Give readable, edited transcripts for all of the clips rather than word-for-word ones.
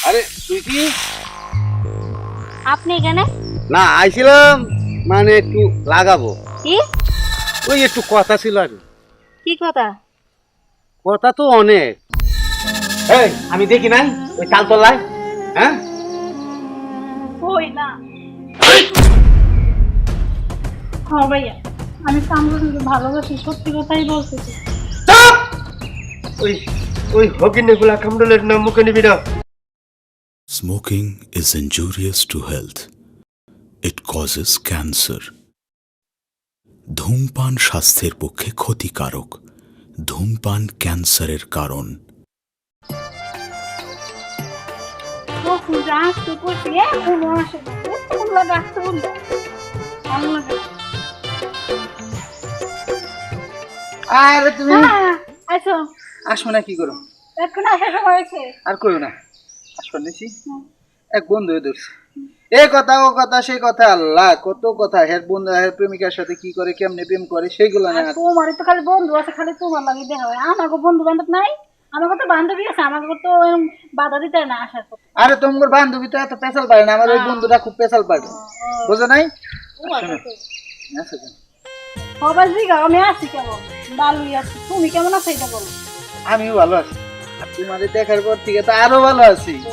আরে তুই কি? আপনি এখানে? না আইছিলাম মানে একটু লাগাবো। কি ওই একটু কথা ছিল আর কি। কি কথা? কথা তো অনেক। এই আমি দেখি নাই ওই তালতলায়, হ্যাঁ? কই না। হ্যাঁ ভাইয়া, আমি কামরুলকে ভালোবাসি, সত্যি কথাই বলতেছি। চুপ! ওই ওই হকিনেগুলা কামরুলের নাম মুখে নিবি না। Smoking is injurious to health. It causes cancer. ধূমপান স্বাস্থ্যের পক্ষে ক্ষতিকারক। ধূমপান ক্যান্সারের কারণ। কখন যে আসতে করছি, এখনো আসে না। এতগুলো ডাক্তার বললো, ভালো লাগে। আরে তুমি হ্যাঁ, আইসো। আসো না কি করো? এখন আসার সময় হয়েছে। আর করো না, আসো নিছি এক বন্ধু ধরছে। এ কথা ও কথা সেই কথা, আল্লাহ কত কথা। হের বন্ধু হের প্রেমিকার সাথে কি করে, কেমনে প্রেম করে সেগুলো না। আর তোমারই তো খালি বন্ধু আছে, খালি তোমার লাগে দেখা হয়। আমাকে বন্ধু বান্ধব নাই, আমাকে তো বান্ধবী আছে, আমাকে তো এরকম বাধা দিতে হয় না আসার পথে। আরে তোমার বান্ধবী তো এত পেশাল পারে না, আমার ওই বন্ধুটা খুব পেশাল পারে, বুঝো নাই? আচ্ছা, সবাই জিগাও, আমি আছি কেমন, ভালোই আছি। তুমি কেমন আছো এটা বলো। আমিও ভালো আছি। আর তোমাদের দেখার পর থেকে তো আরো ভালো আছি। তো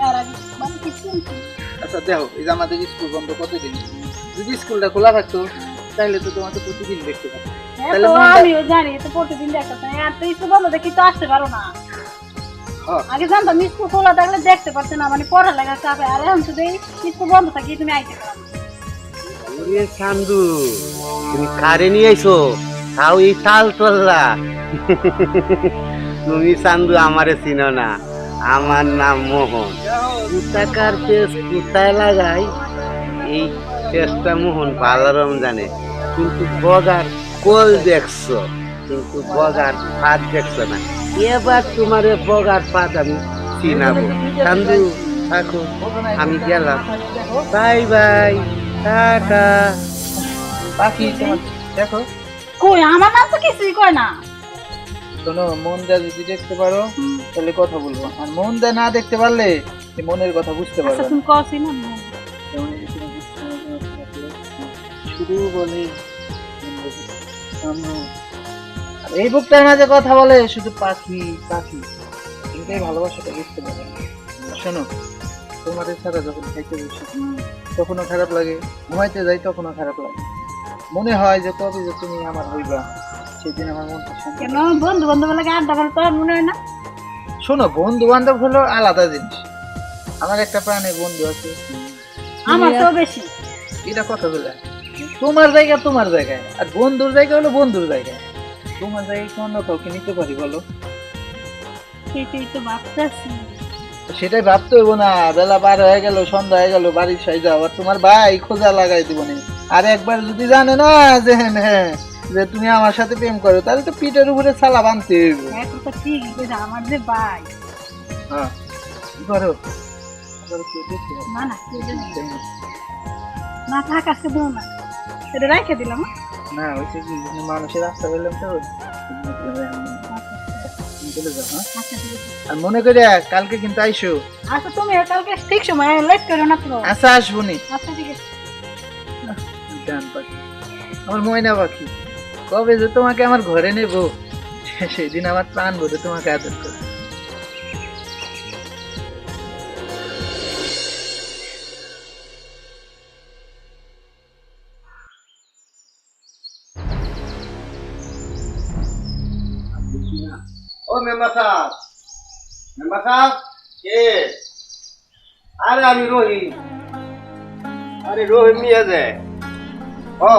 এর আগে মানে কি শুনছি। আচ্ছা দেখো, এই যে আমাদের স্কুল বন্ধ কতদিন, যদি স্কুলটা খোলা থাকতো তাহলে তো তোমাকে প্রতিদিন দেখতে পারতাম। হ্যাঁ, তাহলে তো মনটা- আমিও জানি তো প্রতিদিন দেখতে আর তো স্কুল বন্ধ দেখি তো আসতে পারো না। হ্যাঁ। আগে জানতাম স্কুল খোলা থাকলে দেখতে পারছে না, মানে পড়ালেখা চাপে। আর এখন শুধু স্কুল বন্ধ থাকি তুমি আইতে পারো না। ওরে চান্দু, তুমি কারে নিয়ে আইছো? তাও এই তালতলা। তুমি চান্দু আমারে চিনো না, আমার নাম মোহন। কুতাকার পেস কুতায় লাগাই, এই পেসটা মোহন ভালো জানে। কিন্তু বগার কোল দেখছো, কিন্তু বগার পাত দেখছো না। এবার তোমারে বগার পাত আমি চিনাবো। চান্দু থাকো, আমি গেলাম। Bye bye, tata. পাখি তোমার দেখো, কই আমার নাম তো কিছুই কয় না। শোনো, মন দা যদি দেখতে পারো তাহলে কথা বলবো, আর মন দা না দেখতে পারলে এই মনের কথা বুঝতে আচ্ছা পারবে না। তুমি কছি না। যেমন এই যে তুমি শুধু বলে আর এই বুকটার মাঝে কথা বলে শুধু পাখি পাখি, এটাই ভালোবাসাটা বুঝতে পারে না। শোনো, তোমাদের সাথে যখন খাইতে বসি তখনও খারাপ লাগে, ঘুমাইতে যাই তখনও খারাপ লাগে, মনে হয় যে কবে যে তুমি আমার হইবা, সেদিন আমার মনটা শান্তি কেন পায়। বন্ধু বান্ধব লাগে আড্ডা ভালো তো আর মনে হয় না? শোনো, বন্ধু বান্ধব হলো আলাদা জিনিস। আমার একটা প্রাণের বন্ধু আছে, আমার তো বেশি। এটা কথা বলে তোমার জায়গা তোমার জায়গায়, আর বন্ধুর জায়গা হলো বন্ধুর জায়গায়। তোমার জায়গায় কি অন্য কাউকে নিতে পারি বলো? সেইটাই তো ভাবতেছি। তো সেটাই ভাবতে হইব না। বেলা পার হয়ে গেল, সন্ধ্যা হয়ে গেল, বাড়ির সাই যাও, আর তোমার ভাই খোঁজা লাগাই দিব না। আর একবার যদি জানে না যে হ্যাঁ যে তুমি আমার সাথে প্রেম করো, তাহলে তো পিঠের উপরে ছালা বানতে হইব। এখন তো ঠিক যে আমার যে ভাই। হ্যাঁ, কি করো? আবার কেউ দেখতে পাবে। না না কেউ জানে না। না থাক আজকে দেবো না, এটা রেখে দিলাম। না হয়েছে কি, মানুষের রাস্তা পেলাম তো চলে যাও। হ্যাঁ, আচ্ছা ঠিক আছে। আর মনে করে কালকে কিন্তু আইসো। আচ্ছা তুমি কালকে ঠিক সময় লেট করো না তো। আচ্ছা, আসবো নি। আচ্ছা ঠিক আছে। জান পাখি, আমার ময়না পাখি, কবে যে তোমাকে আমার ঘরে নেব, সেদিন আমার প্রাণ ভরে তোমাকে আদর করব। ও মেম্বার সাহেব, মেম্বার সাহেব কে? আরে আমি রহিম। আরে রহিম মিয়া যে। ও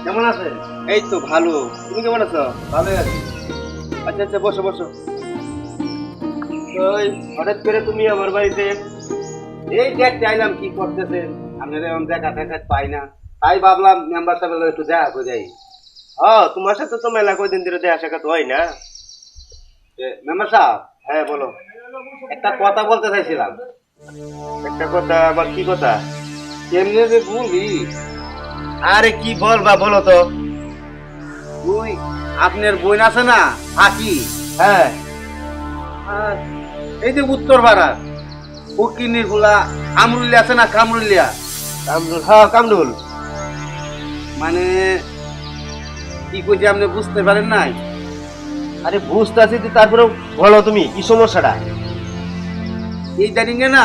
কেমন আছেন? এই তো ভালো, তুমি কেমন আছো? ভালোই আছি। আচ্ছা আচ্ছা, বসো বসো। ওই হঠাৎ করে তুমি আমার বাড়িতে, এই দেখতে আইলাম কি করতেছেন। আপনারা এখন দেখা দেখা পাই না, তাই ভাবলাম মেম্বার সাহেবের একটু দেখা করে যাই। তোমার সাথে তো মেলা কয়দিন ধরে দেখা সাক্ষাৎ হয় না। মেম্বার সাহেব, হ্যাঁ বলো। একটা কথা বলতে চাইছিলাম। একটা কথা? আবার কি কথা? কেমনে যে বলি, আরে কি বলবা বলো তো। ওই আপনার বোন আছে না, আকি? হ্যাঁ, আর এই যে উত্তর পাড়ার ফকিনির ফুলা কামরুলিয়া আছে না, কামরুলিয়া? কামরুল, হ্যাঁ কামরুল। মানে কি কইছি আপনি বুঝতে পারেন নাই? আরে বুঝতে আছি তো, তারপরেও বলো তুমি কি সমস্যাটা? এই জানিনে না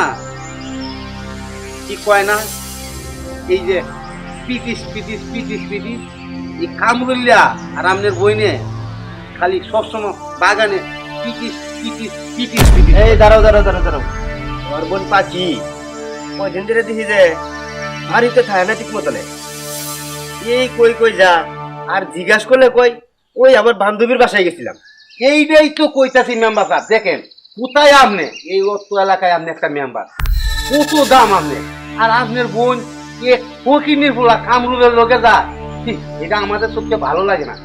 কি কয় না, এই যে পিটিস পিটিস পিটিস পিটিস, এই কামরুলিয়া আর আপনার বইনে খালি সবসময় বাগানে পিটিস পিটিস পিটিস পিটিস। এই দাঁড়াও দাঁড়াও দাঁড়াও দাঁড়াও, আমার বোন পাখি কয়দিন ধরে দেখি যে বাড়িতে থাকে না ঠিক মতনে, এই কই কই যা, আর জিজ্ঞাসা করলে কই ওই আমার বান্ধবীর বাসায় গেছিলাম। এইটাই তো কইতাছি মেম্বার সাহেব, দেখেন কোথায় আপনি এই অত এলাকায় আপনি একটা মেম্বার, কত দাম আপনি, আর আপনার বোন ফকিনির ফুলা কামরুলের লোকে যা, এটা আমাদের সবচেয়ে ভালো লাগে না।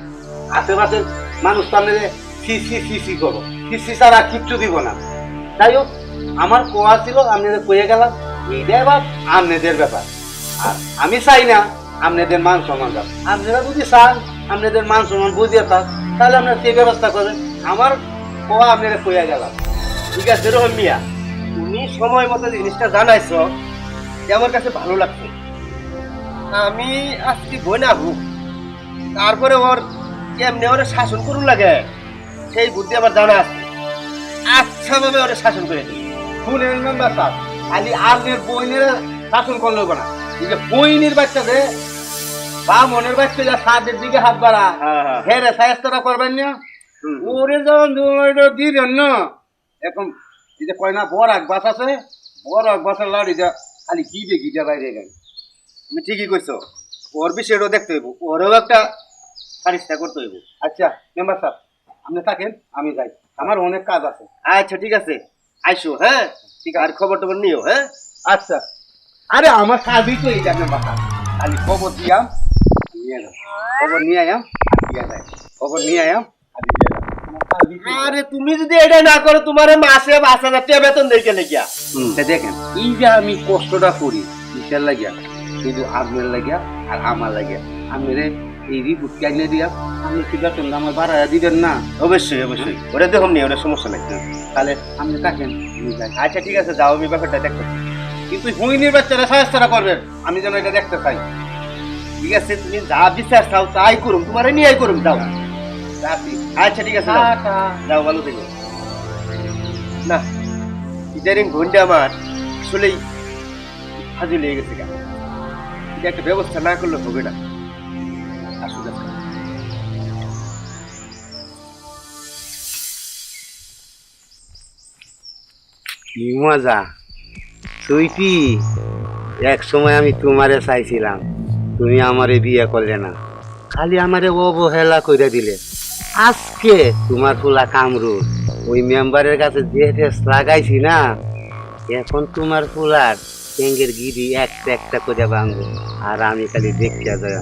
আশেপাশের মানুষ তো আপনাদের সিসি সিসি করো, সিসি ছাড়া কিচ্ছু দিব না। যাই হোক, আমার কোয়া ছিল আপনাদের কয়ে গেলাম, এইটাই বা আপনাদের ব্যাপার। আর আমি চাই না আপনাদের মান সম্মান যাক। আপনারা যদি চান আপনাদের মান সম্মান বুঝিয়ে থাক, তাহলে আপনারা সেই ব্যবস্থা করবেন। আমার কোয়া আপনারা কয়ে গেলাম। ঠিক আছে রহিম মিয়া, তুমি সময় মতো জিনিসটা জানাইছো, যে আমার কাছে ভালো লাগছে। আমি আজকে বই না হোক, তারপরে ওর কেমনে ওরা শাসন করুন লাগে সেই বুদ্ধি আমার জানা আছে। আচ্ছা ভাবে ওরা শাসন করে দিই। শুনেন মেম্বার সাহেব, খালি আপনার বইনের শাসন করলে হবে না, এই যে বইনের বাচ্চাদের বা মনের বাচ্চা যা সাদের দিকে হাত বাড়া, হ্যাঁ। হেরে সায়স্তটা করবেন না। ওরে যখন দিবেন না, এখন এই যে কয় না বড় এক বাস আছে, বড় এক বাসের লাড়িটা খালি গিটে গিটে বাইরে গেল। তুমি ঠিকই কইছো, ওর বিষয়টাও দেখতে হইব, ওরও একটা সারিস্তা করতে হইব। আচ্ছা মেম্বার সাহেব, আপনি থাকেন, আমি যাই, আমার অনেক কাজ আছে। আচ্ছা ঠিক আছে, আইসো। হ্যাঁ ঠিক আছে, আর খবর টবর নিও। হ্যাঁ আচ্ছা, আরে আমার কাজই তো এইটা মেম্বার সাহেব, খালি খবর দিয়াম নিয়ে যাও, খবর নিয়ে আয়াম দিয়ে যায়, খবর নিয়ে আয়াম আর দিয়ে যায়। আমার কাজই তো এইটা। আরে তুমি যদি এটা না করো, তোমার মাসে 5,000 টাকা বেতন দেখে লেগিয়া। তা দেখেন, এই যে আমি কষ্টটা করি কিসের লাগিয়া, শুধু আপনার লাগিয়া আর আমার লাগিয়া। আমি এই রিপোর্ট কাইনে দিয়া আপনি কি বেতন আমার বাড়াইয়া দিবেন না? অবশ্যই অবশ্যই, ওটা দেখুন নি, ওটা সমস্যা নাই। তাহলে আপনি থাকেন, আমি যাই। আচ্ছা ঠিক আছে, যাও, আমি ব্যাপারটা দেখতে। কিন্তু হুইনির বাচ্চারা সাহায্যটা করবেন, আমি যেন এটা দেখতে চাই। ঠিক আছে, তুমি যা বিচার চাও তাই করুম, তোমার নিয়ে করুম, যাও। রাখি। আচ্ছা ঠিক আছে, যাও। টাটা। যাও, ভালো থেকো। না, ইদারিং ঘন্টা আমার আসলেই হাজু লেগে গেছে। এটা একটা ব্যবস্থা না করলে হবে না। আসলে কি মজা সুইটি, এক সময় আমি তোমারে চাইছিলাম, তুমি আমারে বিয়ে করলে না, খালি আমারে অবহেলা করে দিলে। আজকে তোমার ফুলা কামরুল ওই মেম্বারের কাছে যে টেস্ট লাগাইছি না, এখন তোমার ফুলার ট্যাঙ্গের গিরি একটা একটা করে ভাঙবো, আর আমি খালি দেখতে যাই।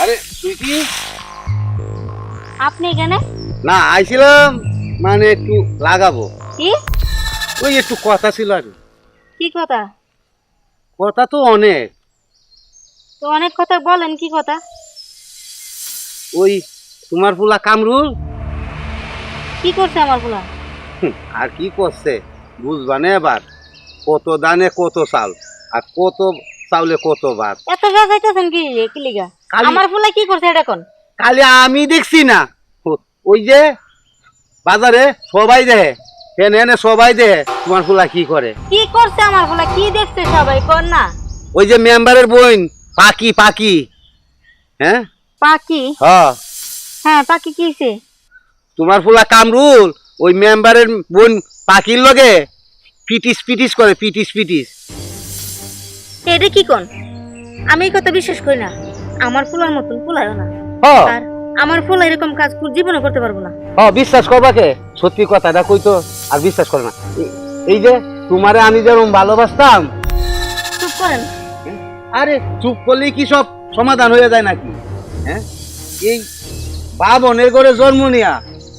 আরে সুইটি, আপনি এখানে না আইছিলাম মানে একটু লাগাবো, কি ওই একটু কথা ছিল আর কি। কি কথা? কথা তো অনেক, তো অনেক কথা বলেন, কি কথা? ওই তোমার ফুলা কামরুল কি করছে আমার পোলা? আর কি করছে বুঝবা না এবার, কত দানে কত চাল, আর কত চাউলে কত ভাত। এত বেজাইতেছেন কি কি লিগা? কালি- আমার পোলা কি করছে এটা কোন? খালি আমি দেখছি না, ওই যে বাজারে সবাই দেহে, এনে এনে সবাই দেহে তোমার ফুলা কি করে। কি করছে আমার পোলা? কি দেখছে সবাই কোন না? ওই যে মেম্বারের বোন পাখি, পাখি, হ্যাঁ পাখি? হ্যাঁ, হ্যাঁ পাখি কি হইছে? তোমার ফুলা কামরুল ওই মেম্বারের বোন পাখির লগে পিটিস পিটিস করে, পিটিস পিটিস। এটা কি কোন? আমি এই কথা বিশ্বাস করি না। আমার পোলার মতন পোলায়ও না, হ্যাঁ আর আমার পোলা এরকম কাজ জীবনে করতে পারবো না। হ্যাঁ, বিশ্বাস করবা কে? সত্যি কথাটা কইতো আর বিশ্বাস করে না। এই যে তোমারে আমি যেরকম ভালোবাসতাম, চুপ করেন। আরে চুপ করলেই কি সব সমাধান হয়ে যায় নাকি? হ্যাঁ, এই বাবনের করে জন্ম নিয়া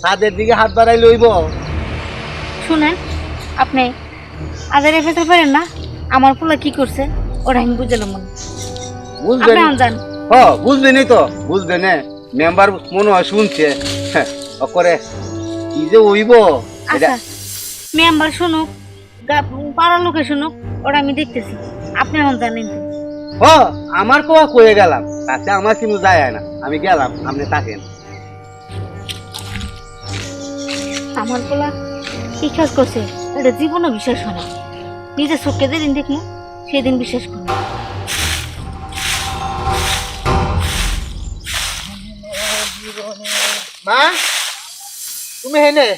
তাদের দিকে হাত বাড়াই লইব? শুনেন, আপনি আজারে ফেলতে পারেন না আমার পোলা কি করছে, ওরা আমি বুঝলাম মনে। বুঝবেন? আপনি জান হ, বুঝবেনই তো, বুঝবেন। মেম্বার মনে হয় শুনছে। হ্যাঁ, করে কি যে হইব আচ্ছা, মেম্বার শুনুক, পাড়ার লোকে শুনুক, ওরা আমি দেখতেছি। আপনি এখন জানেন তো। হ, আমার কোয়া কয়ে গেলাম, তাতে আমার কিন্তু যায় না। আমি গেলাম, আপনি থাকেন। আমার পোলা কি কাজ করছে এটা জীবনও বিশ্বাস হয় না। নিজের চোখকে যেদিন দেখবো সেদিন বিশ্বাস করবো। মা, তুমি হেনে?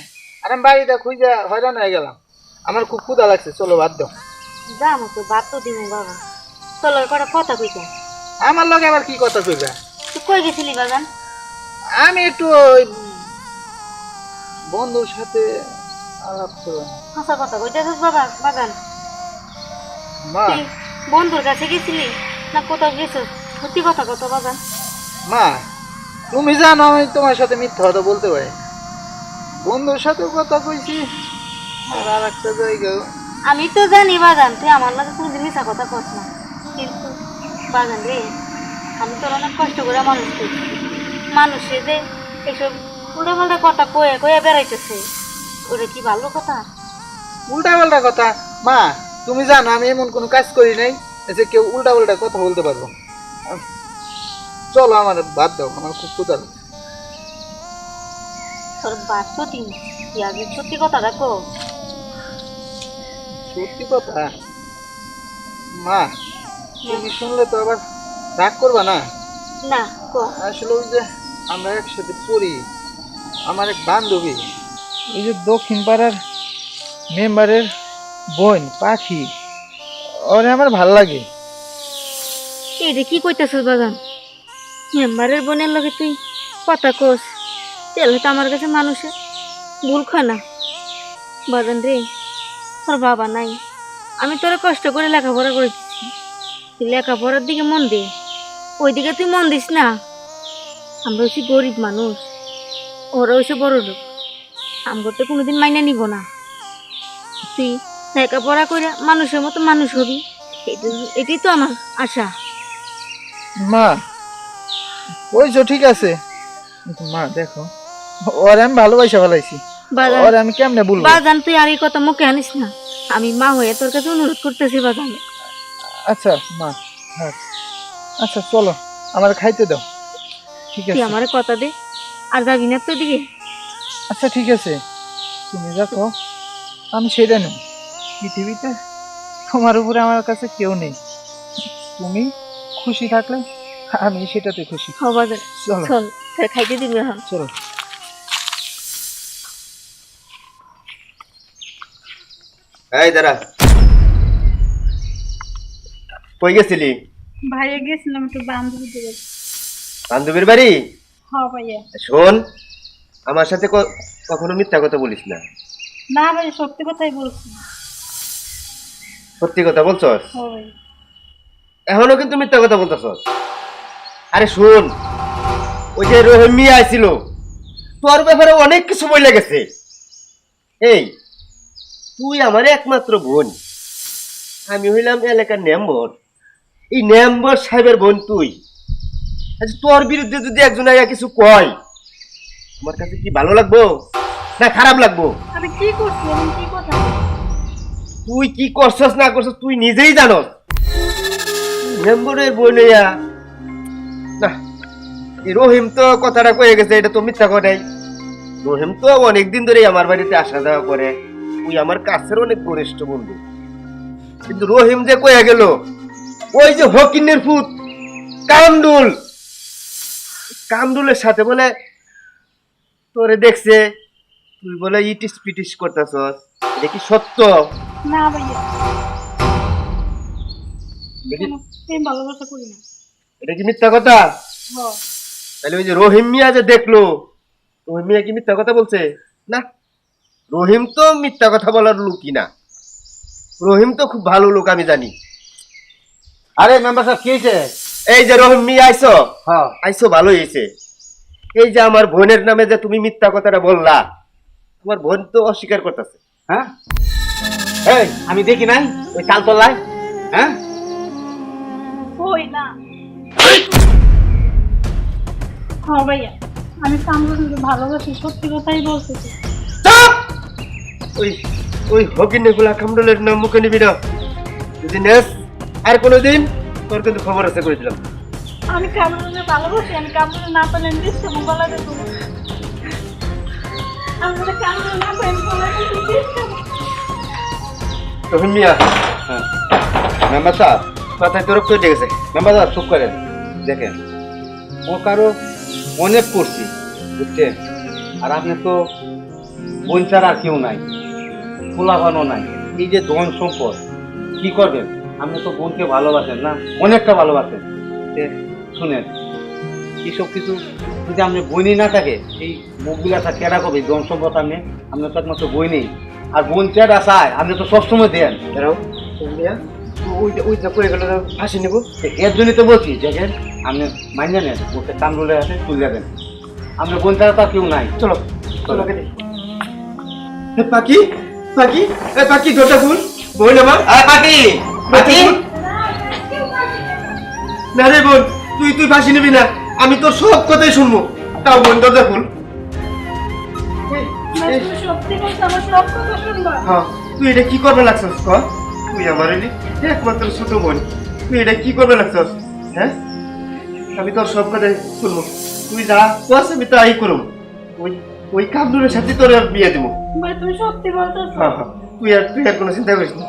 আর আমি বাড়িটা খুঁজে হয়রান হয়ে গেলাম। আমার খুব ক্ষুধা লাগছে, চলো ভাত দাও। যাবো তো, বাদ তো দিব বাবা। চলো কটা কথা কইতাম। আমার লগে আবার কি কথা কইবা? তুই কই গেছিলি বাগান? আমি একটু ওই বন্ধুর সাথে আলাপ করলাম। হাসা কথা কইতেছিস বাবা বাগান? মা, তুই বন্ধুর কাছে গেছিলি না কোথাও গেছিস? সত্যি কথা কত বাগান? মা, তুমি জানো আমি তোমার সাথে মিথ্যা কথা বলতে পারি। বন্ধুর সাথে কথা কইছি, আর একটা জায়গায়। আমি তো জানি বাগান তুই আমার লাগে কোনোদিন মিশা কথা কস না, কিন্তু বাগান রে, আমি তোর অনেক কষ্ট করে মানুষ করছি। মানুষে যে এসব উল্টা পাল্টা কথা কয়ে কয়ে বেড়াইতেছে, ওটা কি ভালো কথা? উল্টা পাল্টা কথা? মা, তুমি জানো আমি এমন কোনো কাজ করি নাই যে কেউ উল্টা পাল্টা কথা বলতে পারবো। চলো আমার ভাত দাও, আমার খুব ক্ষুধা লাগছে। তোর বাদ তো দিন, তুই আগে সত্যি কথা রাখো। সত্যি কথা? মা, তুমি শুনলে তো আবার রাগ করবা না? না কো। আসলে ওই যে আমরা একসাথে পড়ি, আমার এক বান্ধবী, ওই যে দক্ষিণ পাড়ার মেম্বারের বোন পাখি, ওরে আমার ভাল লাগে। এই রে কি কইতেছিস বাগান? মেম্বারের বোনের লগে তুই কথা কোস, তেলে তো আমার কাছে মানুষে ভুল খায় না। বাগান রে, তোর বাবা নাই, আমি তোরা কষ্ট করে লেখাপড়া করেছি। তুই লেখাপড়ার দিকে মন দে, ওই দিকে তুই মন দিস না। আমরা হচ্ছি গরিব মানুষ, ওরা হচ্ছে বড় লোক, আমরা তো কোনোদিন মাইনা নিব না। তুই লেখাপড়া করে মানুষের মতো মানুষ হবি, এটাই তো আমার আশা। মা, ওইছো ঠিক আছে, কিন্তু মা দেখো, ওরে আমি ভালোবাসা ফেলাইছি, বাজান, ওরে আমি কেমনে বলবো? বাজান তুই আর এই কথা মুখে আনিস না। আমি মা হয়ে তোর কাছে অনুরোধ করতেছি বাজান। আচ্ছা মা, হ্যাঁ, আচ্ছা চলো, আমার খাইতে দাও। ঠিক তুই আছে, আমার কথা দে, আর যাবি না তো দিকে। আচ্ছা ঠিক আছে, তুমি দেখো আমি সেটা নেই। পৃথিবীতে তোমার উপরে আমার কাছে কেউ নেই, তুমি খুশি থাকলে আমি সেটাতে খুশি। হ বাজান, চলো চল তোর খাইতে দিবি এখন। চলো। এই দাঁড়া, কই গেছিলি? ভাইয়া গেছিলাম একটু বান্ধবীদের বাড়ি। বান্ধবীর বাড়ি? হ ভাইয়া। শোন, আমার সাথে কখনো মিথ্যা কথা বলিস না। না ভাইয়া, সত্যি কথাই বলছি। সত্যি কথা বলছস? হ ভাইয়া। এখনো কিন্তু মিথ্যা কথা বলতেছস। আরে শোন, ওই যে রহিম মিয়া আইছিল, তোর ব্যাপারে অনেক কিছু বলে গেছে। এই, তুই আমার একমাত্র বোন, আমি হইলাম এলাকার মেম্বর। এই মেম্বর সাহেবের বোন তুই, আচ্ছা তোর বিরুদ্ধে যদি একজন আইয়া কিছু কয়, আমার কাছে কি ভালো লাগবো না খারাপ লাগবো? আরে কি করছি, এমন কি কথা? তুই কি করছস না করছস তুই নিজেই জানস। মেম্বরের বোন হইয়া না, এই রহিম তো কথাটা কয়ে গেছে, এটা তো মিথ্যা কথাই। রহিম তো অনেকদিন ধরেই আমার বাড়িতে আসা যাওয়া করে, তুই আমার কাছের অনেক ঘনিষ্ঠ বন্ধু। কিন্তু রহিম যে কয়ে গেল, ওই যে হকিনের ফুট কামদুল, কামদুলের সাথে বলে তোরে দেখছে, তুই বলে ইটিস পিটিস করতেছস, এটা কি সত্য? না ভাইয়া, এটা কি- কোনো প্রেম ভালোবাসা করি না। এটা কি মিথ্যা কথা? হ। তাহলে ওই যে রহিম মিয়া যে দেখলো, রহিম মিয়া কি মিথ্যা কথা বলছে? না, রহিম তো মিথ্যা কথা বলার লোকই না, রহিম তো খুব ভালো লোক, আমি জানি। আরে মেম্বার সাহেব কি হয়েছে? এই যে রহিম মিয়া আইছো, হ্যাঁ আইছো ভালোই হয়েছে। এই যে আমার বোনের নামে যে তুমি মিথ্যা কথাটা বললা, তোমার বোন তো অস্বীকার করতেছে। হ্যাঁ এই আমি দেখি নাই ওই তালতলায়, হ্যাঁ ওই না হ্যাঁ ভাইয়া, আমি কামরুলকে ভালোবাসি, সত্যি কথাই বলতেছি। চাপ! ওই ওই হকিনে গুলা কামরুলের নাম মুখে নিবি না, যদি নেস আর কোনোদিন তোর কিন্তু খবর আছে করে দিলাম। আমি কামরুলকে ভালোবাসি, আমি কামরুল না পেলে আমি দিচ্ছি মোবাইল দেবো। আমি যদি কামরুল না পাই আমি মোবাইল দিচ্ছি। রহিম মিয়া, হ্যাঁ মেম্বার সাহেব, মাথায় তোর রক্ত উঠে গেছে। মেম্বার সাহেব চুপ করেন। দেখেন ও কারো অনেক করছি বুঝছেন, আর আপনি তো বোন ছাড়া আর কেউ নাই, পোলাপানও নাই, এই যে ধন সম্পদ কি করবেন? আপনি তো বোনকে ভালোবাসেন না, অনেকটা ভালোবাসেন। শুনেন এইসব কিছু যদি আপনি বইনি না থাকে, এই মুখগুলো একটা কেডা করবে? ধন সম্পদ আপনি, আপনার তো একমাত্র বই নেই, আর বোন চেড়া চায় আপনি তো সবসময় দেন। দাঁড়াও রহিম মিয়া, ওইটা করে গেল, ফাঁসি নেবো। এর জন্যই তো বলছি, দেখেন আপনি মাইনে নেন, ওকে কামরুলের হাতে তুলে দেন। আপনার বোন ছাড়া তো আর কেউ নাই। চলো চলো কেটে। পাখি পাখি এ পাখি দরজা খুল, বোন আমার। পাখি পাখি না রে বোন, তুই তুই ফাঁসি নিবি না, আমি তোর সব কথাই শুনবো। তাও বোন দরজা খুল। তুমি সত্যি বলছো, আমার সব কথা শুনবা। হ্যাঁ, তুই এটা কি করবে লাগছস? ক তুই আমার একমাত্র ছোট বোন, তুই এটা কি করবে লাগছস? হ্যাঁ, আমি তোর সব কথা শুনবো, তুই যা বস আমি তাই করবো। ওই ওই কামরুলের সাথে তোর বিয়ে দেবো। ভাই তুমি সত্যি বলতেছো? হ্যাঁ হ্যাঁ, তুই আর কোনো চিন্তা করিস না।